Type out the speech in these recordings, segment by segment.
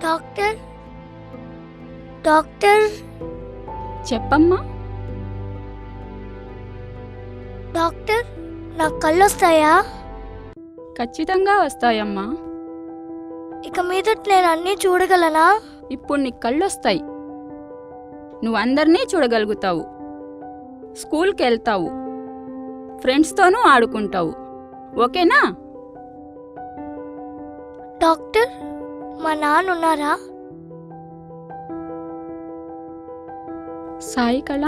Doctor doctor చెప్పమ్మా. Doctor నాకు కళ్ళు వస్తాయా? ఖచ్చితంగా వస్తాయమ్మా. ఇక మీదట నేను అన్నీ చూడగలనా? ఇప్పుడు నీకు కళ్ళొస్తాయి. నువ్వు అందరినీ చూడగలుగుతావు, స్కూల్కి వెళ్తావు, ఫ్రెండ్స్తోనూ ఆడుకుంటావు. ఓకేనా? డాక్టర్ మా నాన్న ఉన్నారా? సాయి కళ,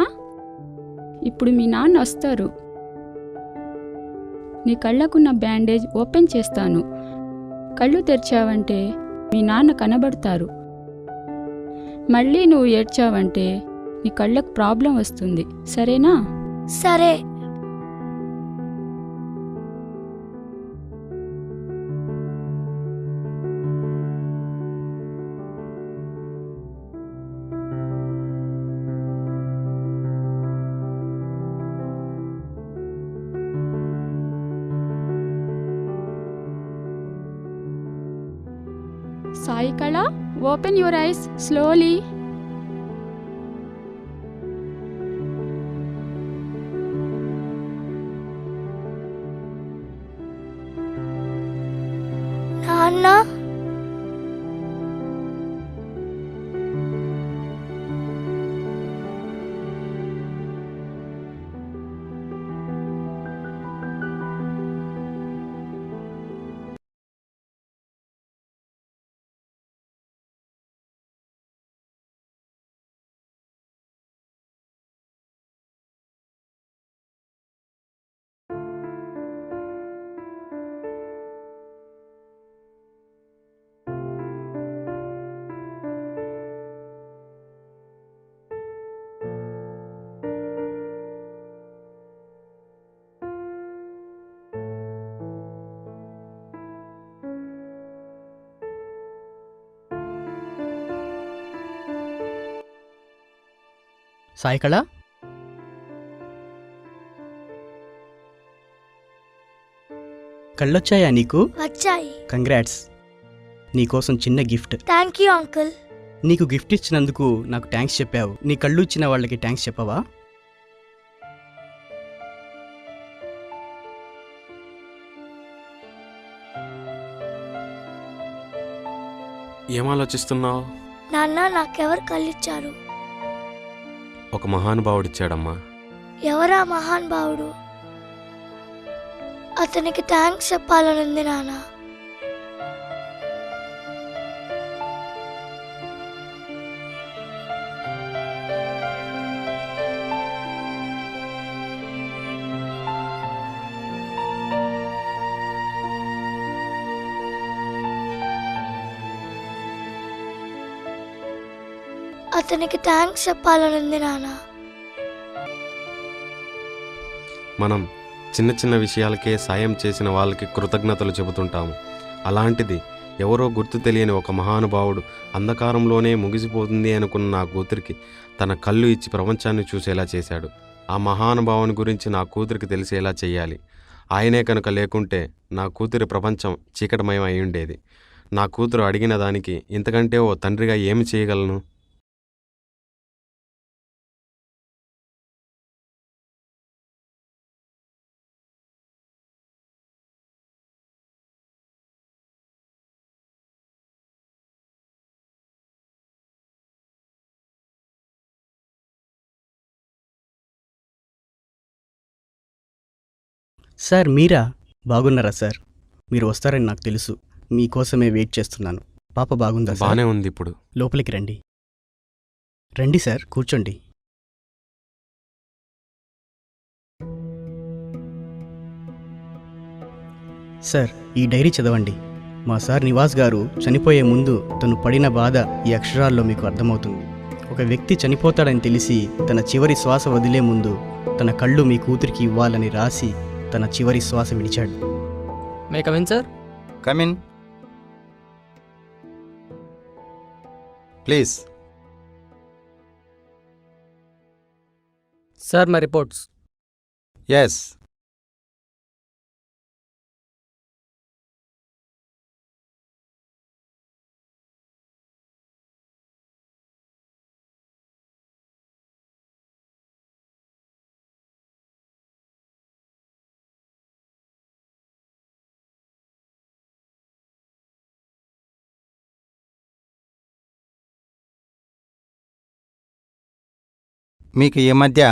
ఇప్పుడు మీ నాన్న వస్తారు. నీ కళ్ళకున్న బ్యాండేజ్ ఓపెన్ చేస్తాను. కళ్ళు తెరిచావంటే మీ నాన్న కనబడతారు. మళ్ళీ నువ్వు ఏడ్చావంటే నీ కళ్ళకు ప్రాబ్లం వస్తుంది. సరేనా? సరే. సాయి కళ, ఓపెన్ యువర్ ఐస్ స్లోలీ. నాన్న సాయి కళ, కళ్ళొచ్చాయా నీకు? వచ్చాయి. కంగ్రాట్స్. నీకోసం చిన్న గిఫ్ట్. Thank you uncle. నీకు గిఫ్ట్ ఇచ్చినందుకు నాకు థ్యాంక్స్ చెప్పావు. నీ కళ్ళు ఇచ్చిన వాళ్ళకి థ్యాంక్స్ చెప్పవా? ఏం ఆలోచిస్తున్నావు? నాన్న నాకెవరు కళ్ళిచ్చారు? ఒక మహానుభావుడిచ్చాడమ్మా. ఎవరా మహానుభావుడు? అతనికి థ్యాంక్స్ చెప్పాలనుంది నాన్న. అతనికి థ్యాంక్స్ చెప్పాలనుంది నాన్న. మనం చిన్న చిన్న విషయాలకే సాయం చేసిన వాళ్ళకి కృతజ్ఞతలు చెబుతుంటాము. అలాంటిది ఎవరో గుర్తు తెలియని ఒక మహానుభావుడు అంధకారంలోనే ముగిసిపోతుంది అనుకున్న నా కూతురికి తన కళ్ళు ఇచ్చి ప్రపంచాన్ని చూసేలా చేశాడు. ఆ మహానుభావుని గురించి నా కూతురికి తెలిసేలా చెయ్యాలి. ఆయనే కనుక లేకుంటే నా కూతురి ప్రపంచం చీకటమయం అయి ఉండేది. నా కూతురు అడిగిన దానికి ఇంతకంటే ఓ తండ్రిగా ఏమి చేయగలను? సార్ మీరా? బాగున్నారా సార్? మీరు వస్తారని నాకు తెలుసు. మీకోసమే వెయిట్ చేస్తున్నాను. పాప బాగుందా సార్? బానే ఉంది. ఇప్పుడు లోపలికి రండి. రండి సార్, కూర్చోండి. సార్, ఈ డైరీ చదవండి. మా సార్ నివాస్ గారు చనిపోయే ముందు తను పడిన బాధ ఈ అక్షరాల్లో మీకు అర్థమవుతుంది. ఒక వ్యక్తి చనిపోతాడని తెలిసి తన చివరి శ్వాస వదిలే ముందు తన కళ్ళు మీ కూతురికి ఇవ్వాలని రాసి తన చివరి శ్వాస విడిచాడు. May come in sir? Come in please. Sir my reports. Yes. మీకు ఈ మధ్య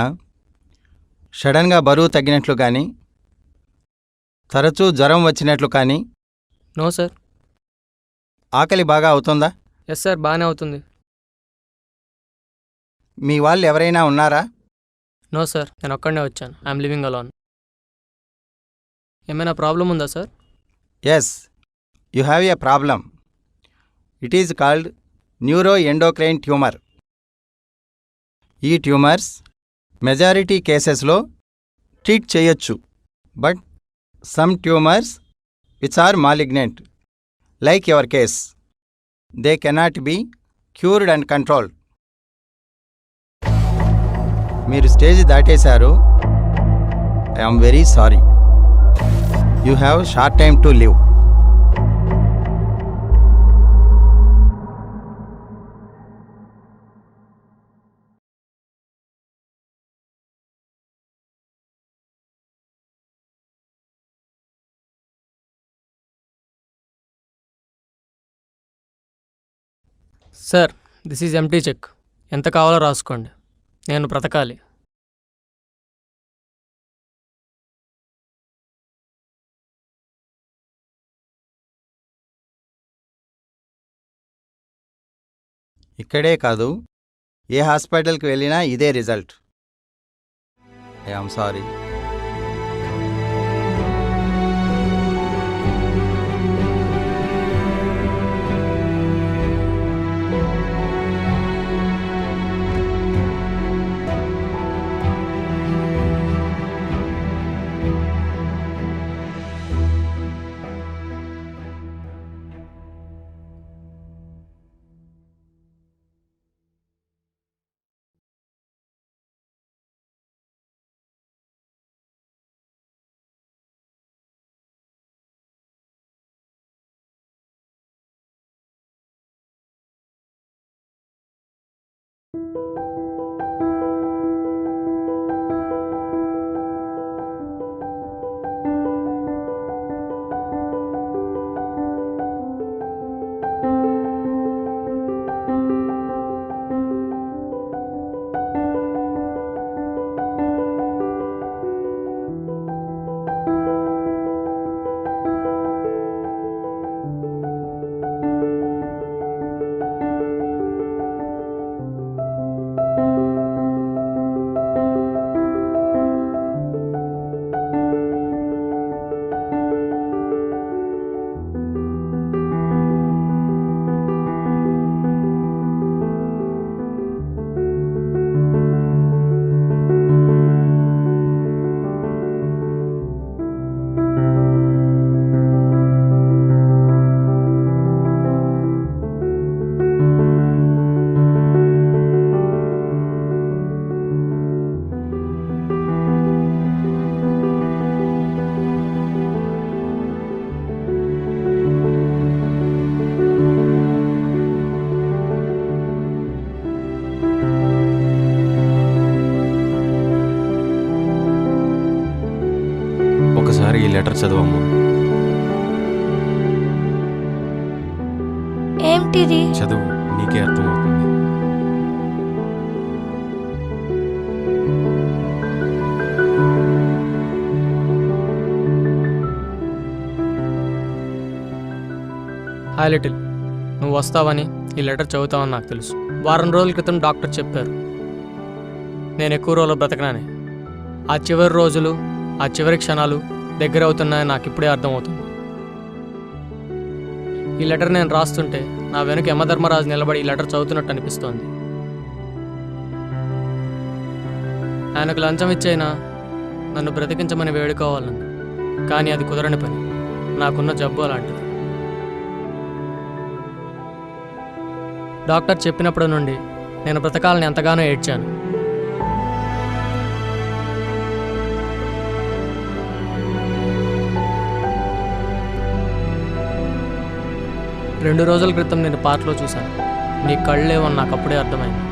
సడన్గా బరువు తగ్గినట్లు కానీ తరచూ జ్వరం వచ్చినట్లు కానీ నో సార్. ఆకలి బాగా అవుతుందా? ఎస్ సార్, బాగానే అవుతుంది. మీ వాళ్ళు ఎవరైనా ఉన్నారా? నో సార్, నేను ఒక్కడనే వచ్చాను. I'm living alone. ఏమైనా ప్రాబ్లం ఉందా sir? Yes, you have a problem. It is called neuroendocrine tumour. ఈ ట్యూమర్స్ మెజారిటీ కేసెస్లో ట్రీట్ చేయొచ్చు. But some tumours which are malignant like your case, they cannot be cured and controlled. మీరు stage దాటేశారు. I am very sorry. You have short time to live. Sir, this is empty cheque. ఎంత కావాలో రాసుకోండి. నేను బ్రతకాలి. ఇక్కడే కాదు, ఏ హాస్పిటల్కి వెళ్ళినా ఇదే రిజల్ట్. I am sorry. ఒకసారి ఈ లెటర్ చదవమ్మా. ఏంటిది? చదువు, నీకే అర్థమవుతుంది. హాయ్ లిటిల్, నువ్వు వస్తావని ఈ లెటర్ చదువుతావని నాకు తెలుసు. వారం రోజుల క్రితం డాక్టర్ చెప్పారు నేను ఎక్కువ రోజులు బ్రతకనని. ఆ చివరి రోజులు, ఆ చివరి క్షణాలు దగ్గర అవుతున్నాయని నాకు ఇప్పుడే అర్థమవుతుంది. ఈ లెటర్ నేను రాస్తుంటే నా వెనుక యమధర్మరాజు నిలబడి ఈ లెటర్ చదువుతున్నట్టు అనిపిస్తోంది. ఆయనకు లంచం ఇచ్చైనా నన్ను బ్రతికించమని వేడుకోవాలని, కానీ అది కుదరని పని. నాకున్న జబ్బు అలాంటిది. డాక్టర్ చెప్పినప్పటి నుండి నేను బ్రతకాలని ఎంతగానో ఏడ్చాను. రెండు రోజుల క్రితం నేను పార్క్లో చూశాను. నీ కళ్ళేవని నాకు అప్పుడే అర్థమైంది.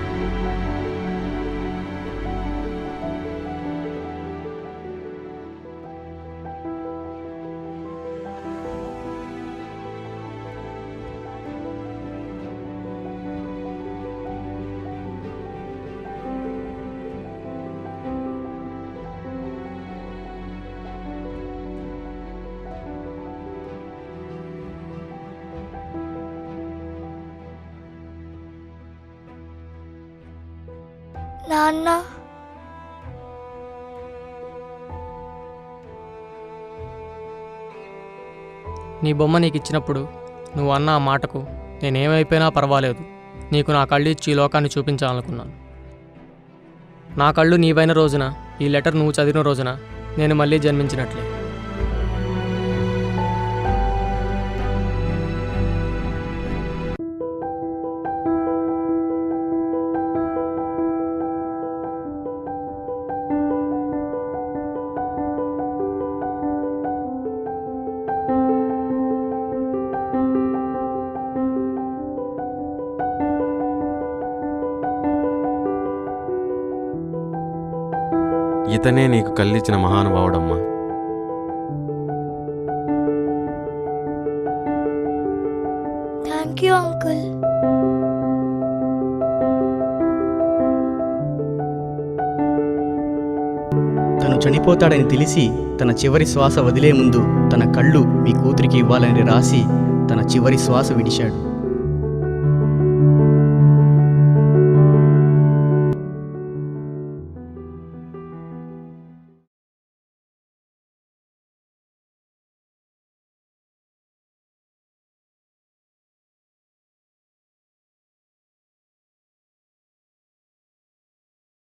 నాన్న నీ బొమ్మ నీకు ఇచ్చినప్పుడు నువ్వు అన్న ఆ మాటకు నేనేమైపోయినా పర్వాలేదు, నీకు నా కళ్ళు ఇచ్చి ఈ లోకాన్ని చూపించాలనుకున్నాను. నా కళ్ళు నీవైన రోజున, ఈ లెటర్ నువ్వు చదివిన రోజున నేను మళ్ళీ జన్మించినట్లే. ఇతనే నీకు కళ్ళిచ్చిన మహానుభావుడమ్మా. Thank you uncle. తను చనిపోతాడని తెలిసి తన చివరి శ్వాస వదిలే ముందు తన కళ్ళు మీ కూతురికి ఇవ్వాలని రాసి తన చివరి శ్వాస విడిచాడు.